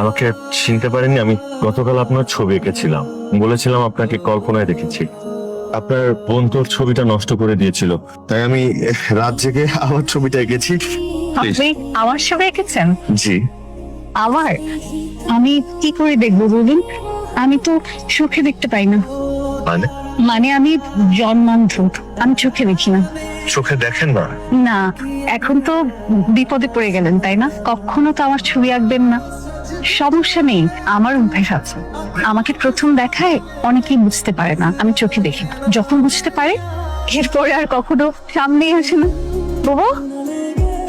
আমাকে চিনতে পারেননি? আমি গতকাল আপনার ছবি এঁকেছিলাম, বলেছিলাম আপনাকে কল্পনায় দেখেছি। আপনার বোন তোর ছবিটা নষ্ট করে দিয়েছিল, তাই আমি রাত জেগে আমার ছবিটা এঁকেছি। আপনি আমার ছবি এঁকেছেন? জি। আমার? আমি কি করে দেখবো বলুন? আমি তো চোখে দেখতে পাই না। মানে? মানে আমি জন্মান্ধ, আমি চোখে দেখি না। চোখে দেখেন না? না, এখন তো বিপদে পড়ে গেলেন তাই না? কখনো তো আমার ছবি আঁকবেন না। সমস্যা নেই, আমার অভ্যাস আছে। আমাকে প্রথম দেখায় অনেকেই বুঝতে পারে না আমি চোখে দেখি না। যখন বুঝতে পারে এরপরে আর কখনো সামনেই আসে না। বাবা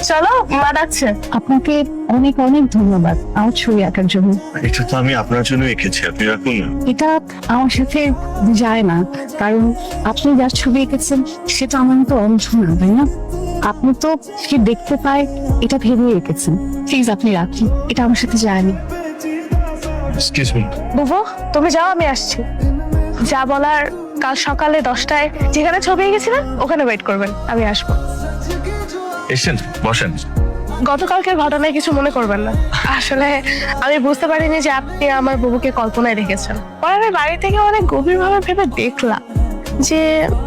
চলো, মা ডাকছে। আপনাকে অনেক অনেক ধন্যবাদ আমার ছবি আঁকার জন্য। এটা তো আমি আপনার জন্য এঁকেছি, আপনি রাখুন না। এটা আমার সাথে যায় না, কারণ আপনি যার ছবি এঁকেছেন সেটা আমার মতো অন্ধ না, তাই না? আপনি তো সে দেখতে পায় এটা ভেবে এঁকেছেন। প্লিজ আপনি রাখুন, এটা আমার সাথে যায় না। Excuse me. বুবু তুমি যাও, আমি আসছি। যা বলার কাল সকালে 10টায় যেখানে ছবি এঁকেছিলেন ওখানে ওয়েট করবেন, আমি আসবো। এসেছেন, বসেন। গতকালকের ঘটনায় কিছু মনে করবেন না। আসলে আমি বুঝতে পারিনি যে আপনি আমার বুবুকে কল্পনায় রেখেছেন। পরে আমি বাড়ি থেকে অনেক গভীরভাবে ভেবে দেখলাম যে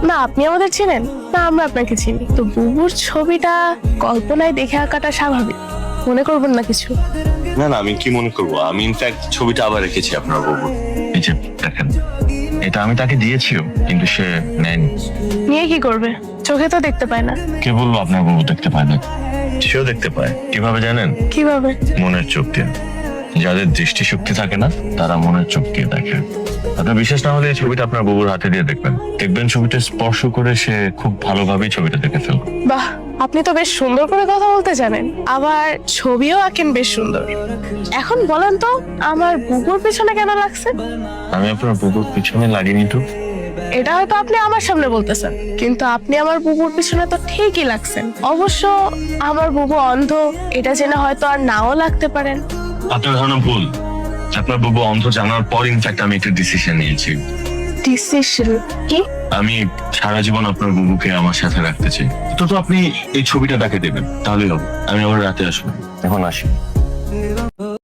না আপনি আমাদের চিনেন, না আমরা আপনাকে চিনি। তো বুবুর ছবিটা কল্পনায় দেখে আঁকাটা স্বাভাবিক, মনে করবেন না কিছু। না না, আমি কি মনে করবো? আমি ইনফ্যাক্ট ছবিটা আবার রেখেছি আপনার বাবু। এই যে দেখেন, এটা আমি তাকে দিয়েছিও, কিন্তু সে নেয়নি। নিয়ে কি করবে? চোখে তো দেখতে পায় না। কে বলবো আপনার বাবু দেখতে পায় না? সেও দেখতে পায়। কিভাবে জানেন? কিভাবে? মনের চোখ দিয়ে। যাদের দৃষ্টিশক্তি থাকে না, তারা মনের চোখ দিয়ে দেখে। আপনার বিশ্বাস না হলে এই ছবিটা আপনার বাবুর হাতে দিয়ে দেখবেন, দেখবেন ছবিটা স্পর্শ করে সে খুব ভালোভাবেই ছবিটা দেখে ফেলবে। বাহ, আপনি তো বেশ সুন্দর করে কথা বলতে জানেন, আবার ছবিও আঁকেন বেশ সুন্দর। এখন বলেন তো আমার বুবুর পিছনে কেন লাগছে? আমি আপনার বাবুর পিছনে লাগিনি তো। এটা হয়তো আপনি আমার সামনে বলতেছেন, কিন্তু আপনি আমার বুবুর পিছনে তো ঠিকই লাগছেন। অবশ্য আমার বুবু অন্ধ, এটা জেনে হয়তো আর নাও লাগতে পারেন। আপনার ধারণা ভুল। আপনার বাবু অন্ধ জানার পর ইনফ্যাক্ট আমি একটা ডিসিশন নিয়েছি। ডিসিশন কি? আমি সারা জীবন আপনার বাবুকে আমার সাথে রাখতে চাই। তো আপনি এই ছবিটা তাকে দেবেন, তাহলেই হবে। আমি আবার রাতে আসবো। এখন আসি।